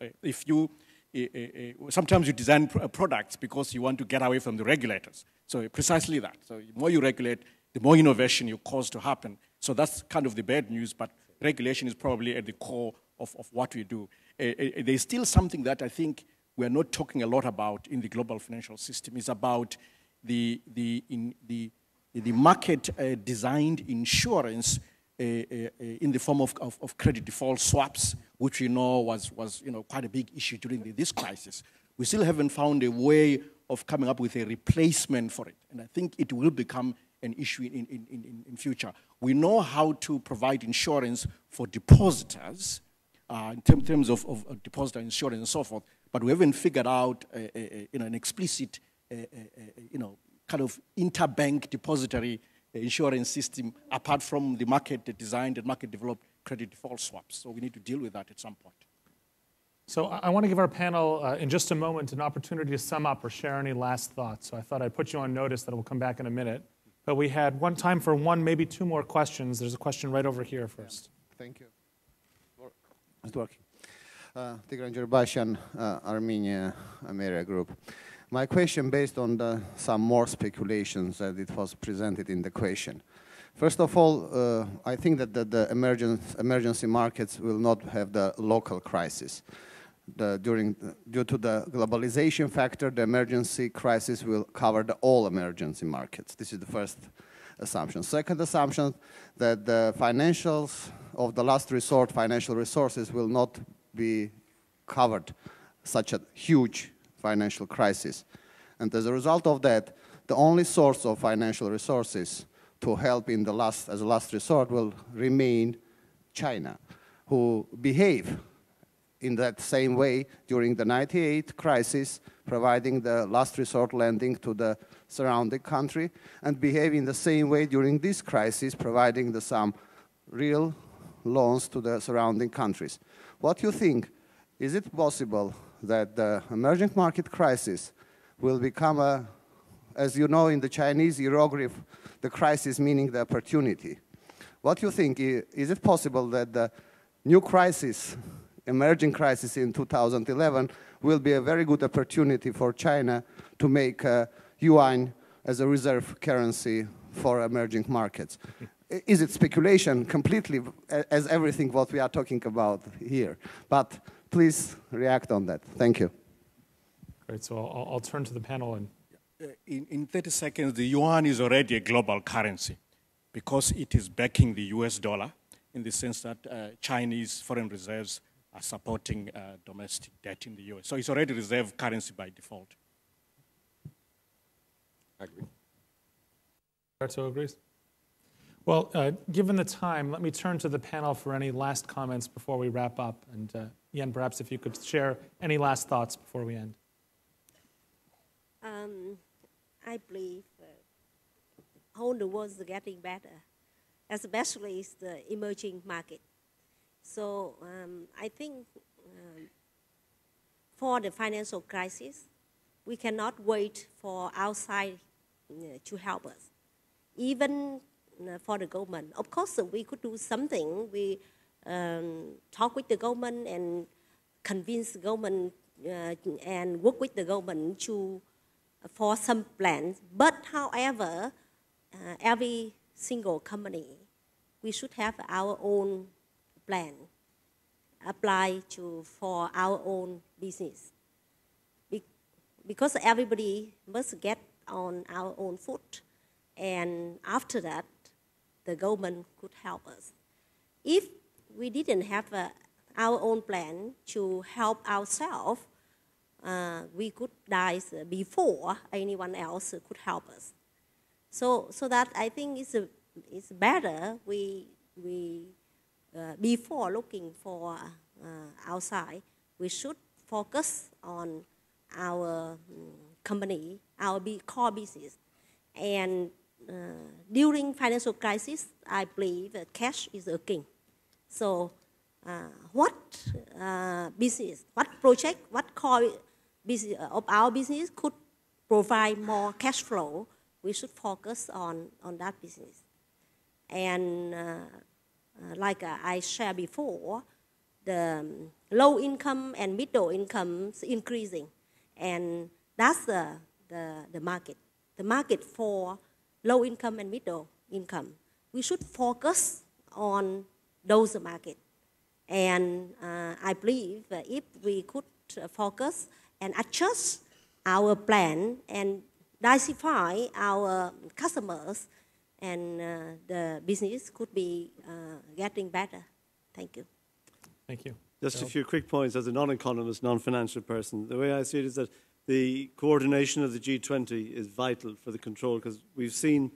Sometimes you design products because you want to get away from the regulators. So precisely that. So the more you regulate, the more innovation you cause to happen. So that's kind of the bad news, but regulation is probably at the core of what we do. There's still something that I think we're not talking a lot about in the global financial system. Is about the market designed insurance in the form of credit default swaps, which we know was quite a big issue during this crisis. We still haven't found a way of coming up with a replacement for it, and I think it will become an issue in future. We know how to provide insurance for depositors in terms of depositor insurance and so forth, but we haven't figured out an explicit kind of interbank depository insurance system apart from the market designed and market developed credit default swaps. So we need to deal with that at some point. So I want to give our panel in just a moment an opportunity to sum up or share any last thoughts. So I thought I'd put you on notice that we'll come back in a minute. But we had time for one, maybe two more questions. There's a question right over here first. Thank you. It's working. Tigran Gerbashian, Armenia, America Group. My question based on some more speculations that it was presented in the question. First of all, I think that the emergency markets will not have the local crisis. Due to the globalization factor, the emergency crisis will cover all emergency markets. This is the first assumption. Second assumption, that the financials of the last resort, financial resources, will not be covered such a huge financial crisis. And as a result of that, the only source of financial resources to help in the as a last resort will remain China, who behave in that same way during the '98 crisis, providing the last resort lending to the surrounding country, and behave in the same way during this crisis, providing some real loans to the surrounding countries. What do you think? Is it possible that the emerging market crisis will become as you know in the Chinese hieroglyph, the crisis meaning the opportunity? What do you think? Is it possible that the new crisis, emerging crisis in 2011, will be a very good opportunity for China to make yuan as a reserve currency for emerging markets? Is it speculation completely, as everything what we are talking about here? But please react on that. Thank you. Great, so I'll turn to the panel. And in 30 seconds, the yuan is already a global currency because it is backing the US dollar in the sense that Chinese foreign reserves are supporting domestic debt in the US. So it's already reserve currency by default. I agree. Roberto agrees. Well, given the time, let me turn to the panel for any last comments before we wrap up. And Ian, perhaps if you could share any last thoughts before we end. I believe all the world is getting better, especially the emerging market. So I think for the financial crisis, we cannot wait for outside to help us. Even for the government. Of course, we could do something. We talk with the government and convince the government and work with the government for some plans. But however, every single company, we should have our own plan, apply for our own business. Because everybody must get on our own foot. And after that, the government could help us. If we didn't have our own plan to help ourselves, we could die before anyone else could help us. So that I think it's better before looking for outside, we should focus on our company, our core business. And during financial crisis, I believe cash is a king. So what business, what project, what core business of our business could provide more cash flow, we should focus on that business. And like I shared before, the low income and middle income is increasing. And that's the market. The market for low income and middle income. We should focus on those markets. And I believe if we could focus and adjust our plan and diversify our customers, and the business could be getting better. Thank you. Thank you. Just Gerald? a few quick points as a non-economist, non-financial person. The way I see it is that the coordination of the G20 is vital for the control, because we've seen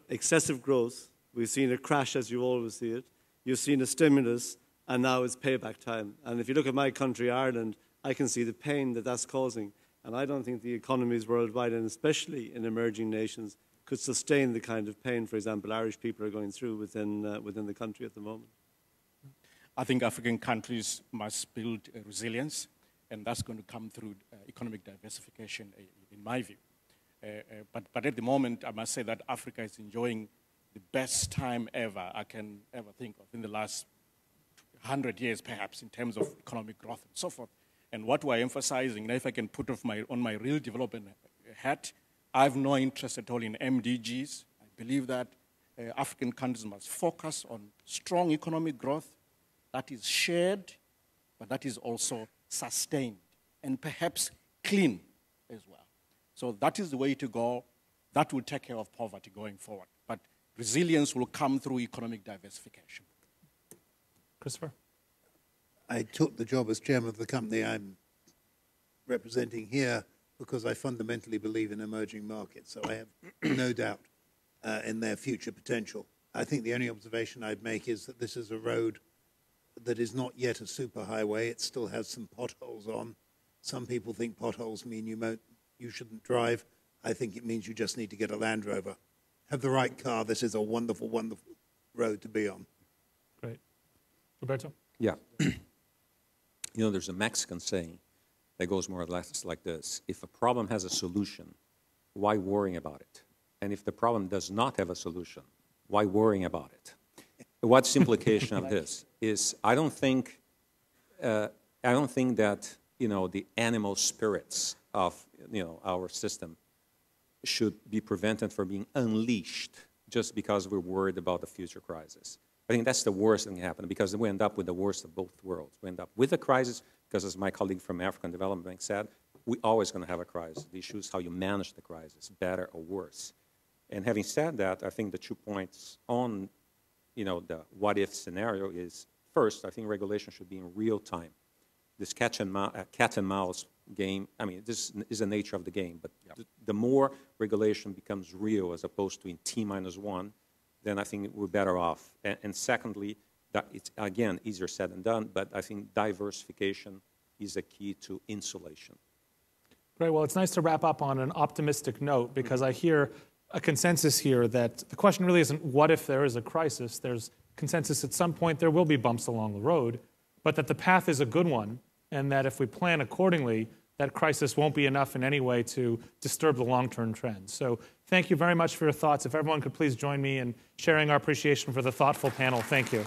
excessive growth, we've seen a crash as you always see it, you've seen a stimulus, and now it's payback time. And if you look at my country, Ireland, I can see the pain that that's causing. And I don't think the economies worldwide, and especially in emerging nations, could sustain the kind of pain, for example, Irish people are going through within the country at the moment. I think African countries must build resilience, and that's going to come through economic diversification, in my view. But at the moment, I must say that Africa is enjoying the best time ever I can ever think of in the last 100 years, perhaps, in terms of economic growth and so forth. And what we're emphasizing, if I can put on my real development hat, I have no interest at all in MDGs. I believe that African countries must focus on strong economic growth that is shared, but that is also sustained and perhaps clean as well. So that is the way to go. That will take care of poverty going forward. But resilience will come through economic diversification. Christopher? I took the job as chairman of the company I'm representing here because I fundamentally believe in emerging markets, so I have no doubt in their future potential. I think the only observation I'd make is that this is a road that is not yet a superhighway. It still has some potholes on. Some people think potholes mean you shouldn't drive. I think it means you just need to get a Land Rover. Have the right car. This is a wonderful, wonderful road to be on. Great. Roberto? Yeah. You know, there's a Mexican saying that goes more or less like this. If a problem has a solution, why worrying about it? And if the problem does not have a solution, why worrying about it? What's the implication of this is I don't think that, you know, the animal spirits of, you know, our system should be prevented from being unleashed just because we're worried about the future crisis. I think that's the worst thing that can happen because we end up with the worst of both worlds. We end up with a crisis because, as my colleague from African Development Bank said, we're always going to have a crisis. The issue is how you manage the crisis, better or worse. And having said that, I think the 2 points on, you know, the what-if scenario is, first, I think regulation should be in real time. This cat and mouse game, I mean, this is the nature of the game, but the more regulation becomes real as opposed to in T-1, then I think we're better off. And secondly, that it's, again, easier said than done, but I think diversification is a key to insulation. Great. Well, it's nice to wrap up on an optimistic note because I hear a consensus here that the question really isn't what if there is a crisis. There's consensus at some point there will be bumps along the road, but that the path is a good one and that if we plan accordingly, that crisis won't be enough in any way to disturb the long-term trends. So thank you very much for your thoughts. If everyone could please join me in sharing our appreciation for the thoughtful panel. Thank you.